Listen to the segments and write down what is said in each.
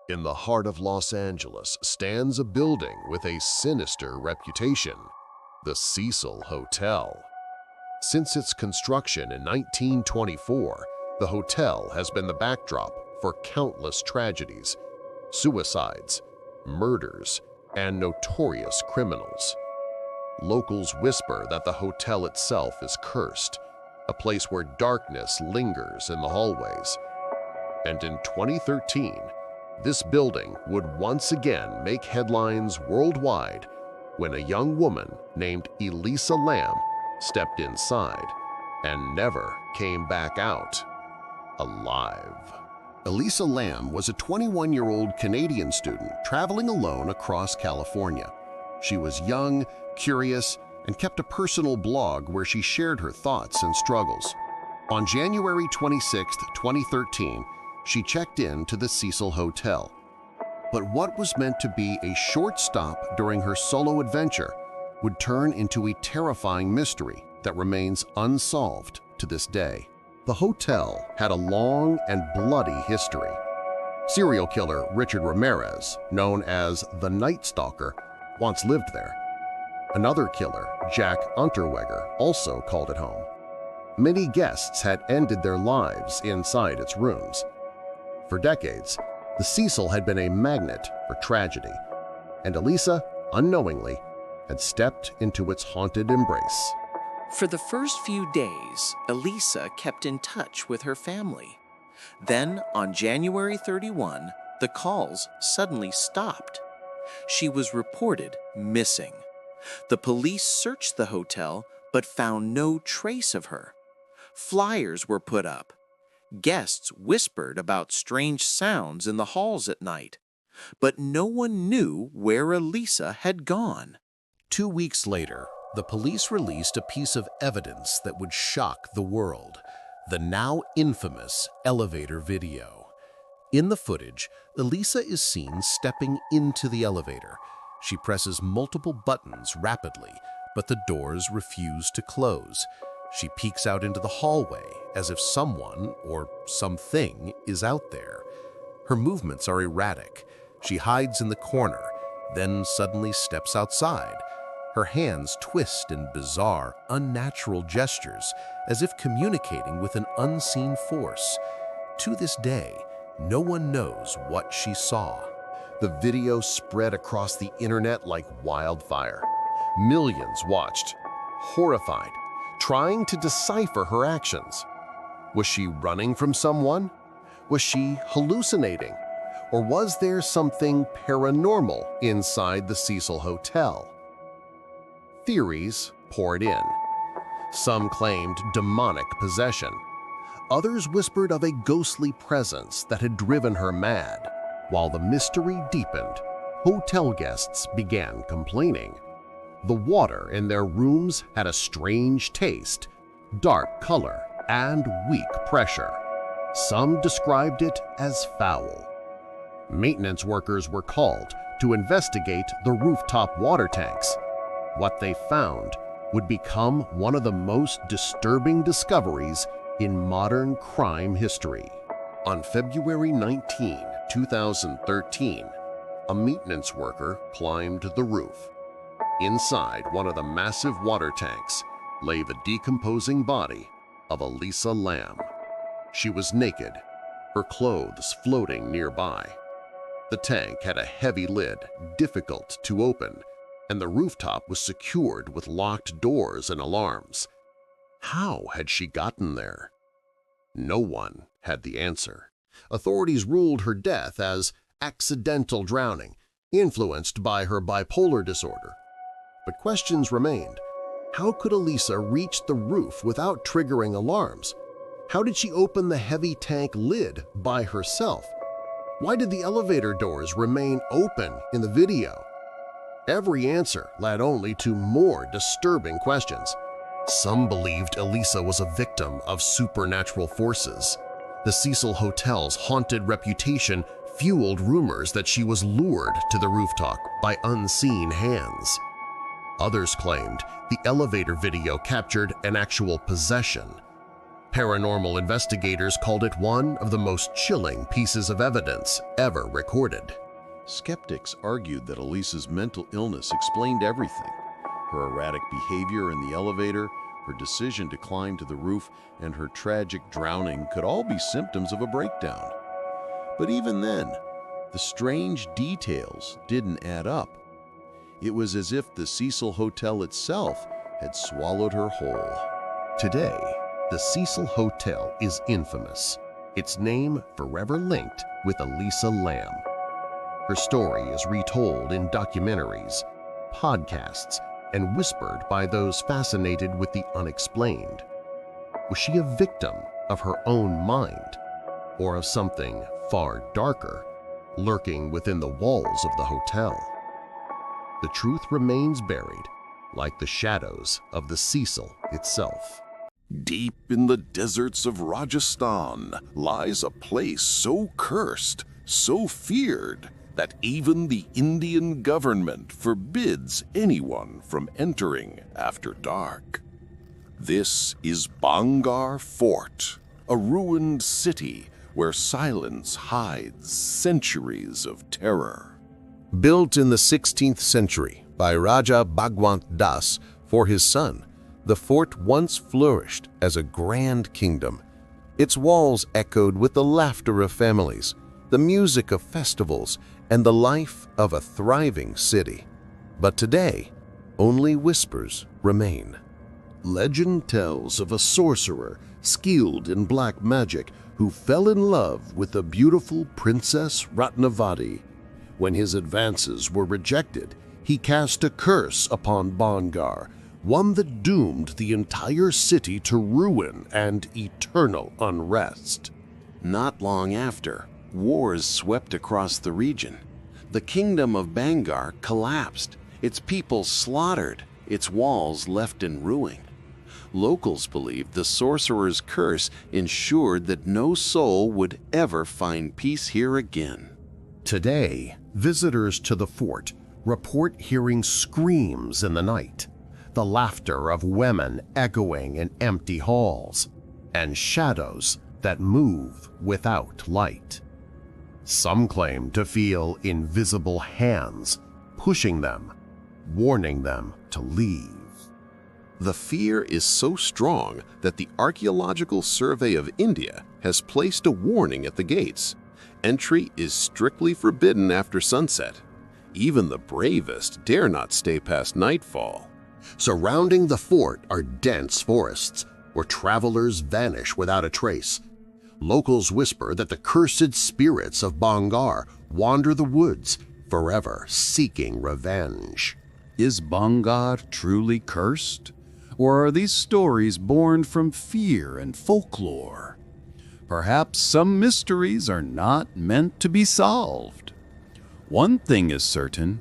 In the heart of Los Angeles stands a building with a sinister reputation, the Cecil Hotel. Since its construction in 1924, the hotel has been the backdrop for countless tragedies, suicides, murders, and notorious criminals. Locals whisper that the hotel itself is cursed, a place where darkness lingers in the hallways. And in 2013, this building would once again make headlines worldwide when a young woman named Elisa Lam stepped inside and never came back out alive. Elisa Lam was a 21-year-old Canadian student traveling alone across California. She was young, curious, and kept a personal blog where she shared her thoughts and struggles. On January 26, 2013, she checked in to the Cecil Hotel. But what was meant to be a short stop during her solo adventure would turn into a terrifying mystery that remains unsolved to this day. The hotel had a long and bloody history. Serial killer Richard Ramirez, known as the Night Stalker, once lived there. Another killer, Jack Unterweger, also called it home. Many guests had ended their lives inside its rooms. For decades, the Cecil had been a magnet for tragedy, and Elisa, unknowingly, had stepped into its haunted embrace. For the first few days, Elisa kept in touch with her family. Then, on January 31, the calls suddenly stopped. She was reported missing. The police searched the hotel but found no trace of her. Flyers were put up. Guests whispered about strange sounds in the halls at night, but no one knew where Elisa had gone. 2 weeks later, the police released a piece of evidence that would shock the world, the now infamous elevator video. In the footage, Elisa is seen stepping into the elevator. She presses multiple buttons rapidly, but the doors refuse to close. She peeks out into the hallway as if someone or something is out there. Her movements are erratic. She hides in the corner, then suddenly steps outside. Her hands twist in bizarre, unnatural gestures as if communicating with an unseen force. To this day, no one knows what she saw. The video spread across the internet like wildfire. Millions watched, horrified, trying to decipher her actions. Was she running from someone? Was she hallucinating? Or was there something paranormal inside the Cecil Hotel? Theories poured in. Some claimed demonic possession. Others whispered of a ghostly presence that had driven her mad. While the mystery deepened, hotel guests began complaining. The water in their rooms had a strange taste, dark color, and weak pressure. Some described it as foul. Maintenance workers were called to investigate the rooftop water tanks. What they found would become one of the most disturbing discoveries in modern crime history. On February 19, 2013, a maintenance worker climbed the roof. Inside one of the massive water tanks lay the decomposing body of Elisa Lam. She was naked, her clothes floating nearby. The tank had a heavy lid, difficult to open, and the rooftop was secured with locked doors and alarms. How had she gotten there? No one had the answer. Authorities ruled her death as accidental drowning, influenced by her bipolar disorder. But questions remained. How could Elisa reach the roof without triggering alarms? How did she open the heavy tank lid by herself? Why did the elevator doors remain open in the video? Every answer led only to more disturbing questions. Some believed Elisa was a victim of supernatural forces. The Cecil Hotel's haunted reputation fueled rumors that she was lured to the rooftop by unseen hands. Others claimed the elevator video captured an actual possession. Paranormal investigators called it one of the most chilling pieces of evidence ever recorded. Skeptics argued that Elisa's mental illness explained everything. Her erratic behavior in the elevator, her decision to climb to the roof, and her tragic drowning could all be symptoms of a breakdown. But even then, the strange details didn't add up. It was as if the Cecil Hotel itself had swallowed her whole. Today, the Cecil Hotel is infamous, its name forever linked with Elisa Lam. Her story is retold in documentaries, podcasts, and whispered by those fascinated with the unexplained. Was she a victim of her own mind, or of something far darker lurking within the walls of the hotel? The truth remains buried, like the shadows of the Cecil itself. Deep in the deserts of Rajasthan lies a place so cursed, so feared, that even the Indian government forbids anyone from entering after dark. This is Bangar Fort, a ruined city where silence hides centuries of terror. Built in the 16th century by Raja Bhagwant Das for his son, the fort once flourished as a grand kingdom. Its walls echoed with the laughter of families, the music of festivals, and the life of a thriving city. But today, only whispers remain. Legend tells of a sorcerer skilled in black magic who fell in love with the beautiful Princess Ratnavati. When his advances were rejected, he cast a curse upon Bangar, one that doomed the entire city to ruin and eternal unrest. Not long after, wars swept across the region. The kingdom of Bangar collapsed, its people slaughtered, its walls left in ruin. Locals believed the sorcerer's curse ensured that no soul would ever find peace here again. Today, visitors to the fort report hearing screams in the night, the laughter of women echoing in empty halls, and shadows that move without light. Some claim to feel invisible hands pushing them, warning them to leave. The fear is so strong that the Archaeological Survey of India has placed a warning at the gates. Entry is strictly forbidden after sunset. Even the bravest dare not stay past nightfall. Surrounding the fort are dense forests where travelers vanish without a trace. Locals whisper that the cursed spirits of Bangar wander the woods, forever seeking revenge. Is Bangar truly cursed? Or are these stories born from fear and folklore? Perhaps some mysteries are not meant to be solved. One thing is certain: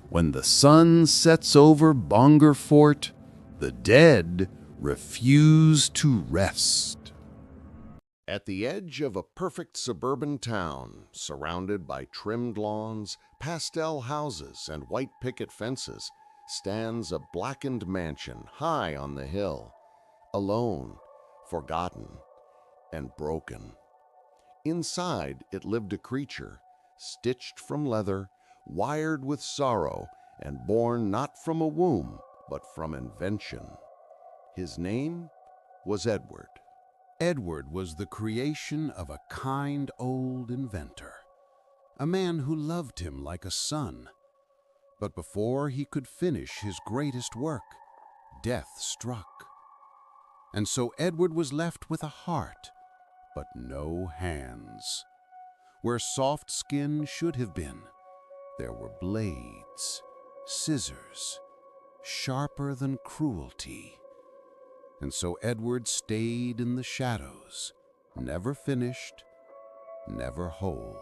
when the sun sets over Bangar Fort, the dead refuse to rest. At the edge of a perfect suburban town, surrounded by trimmed lawns, pastel houses, and white picket fences, stands a blackened mansion high on the hill, alone, forgotten, and broken. Inside it lived a creature, stitched from leather, wired with sorrow, and born not from a womb, but from invention. His name was Edward. Edward was the creation of a kind old inventor, a man who loved him like a son. But before he could finish his greatest work, death struck. And so Edward was left with a heart, but no hands. Where soft skin should have been, there were blades, scissors, sharper than cruelty. And so Edward stayed in the shadows, never finished, never whole.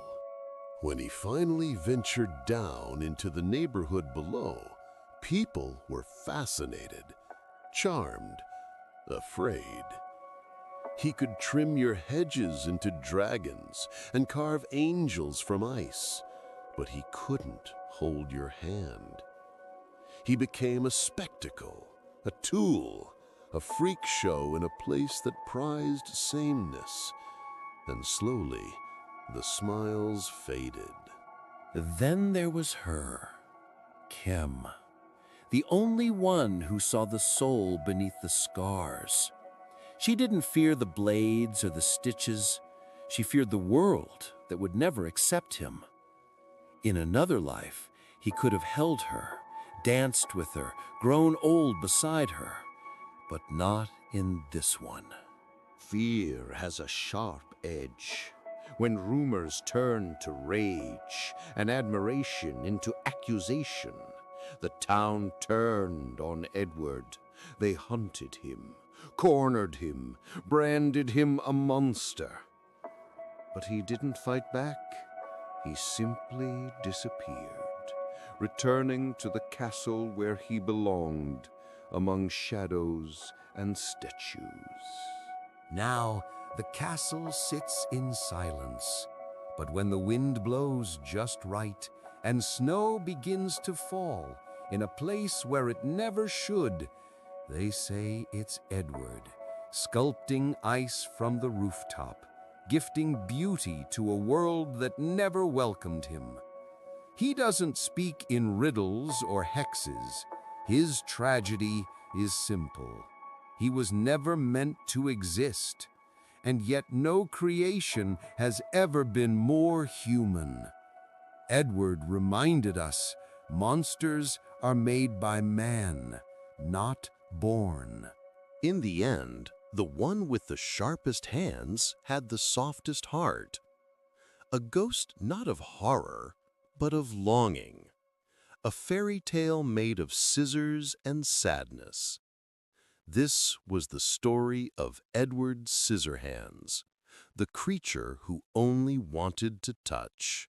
When he finally ventured down into the neighborhood below, people were fascinated, charmed, afraid. He could trim your hedges into dragons and carve angels from ice, but he couldn't hold your hand. He became a spectacle, a tool, a freak show in a place that prized sameness. Then slowly, the smiles faded. Then there was her, Kim, the only one who saw the soul beneath the scars. She didn't fear the blades or the stitches. She feared the world that would never accept him. In another life, he could have held her, danced with her, grown old beside her, but not in this one. Fear has a sharp edge. When rumors turn to rage and admiration into accusation, the town turned on Edward. They hunted him, cornered him, branded him a monster. But he didn't fight back. He simply disappeared, returning to the castle where he belonged, among shadows and statues. Now the castle sits in silence, but when the wind blows just right and snow begins to fall in a place where it never should, they say it's Edward, sculpting ice from the rooftop, gifting beauty to a world that never welcomed him. He doesn't speak in riddles or hexes. His tragedy is simple. He was never meant to exist, and yet no creation has ever been more human. Edward reminded us, monsters are made by man, not born. In the end, the one with the sharpest hands had the softest heart. A ghost not of horror, but of longing. A fairy tale made of scissors and sadness. This was the story of Edward Scissorhands, the creature who only wanted to touch.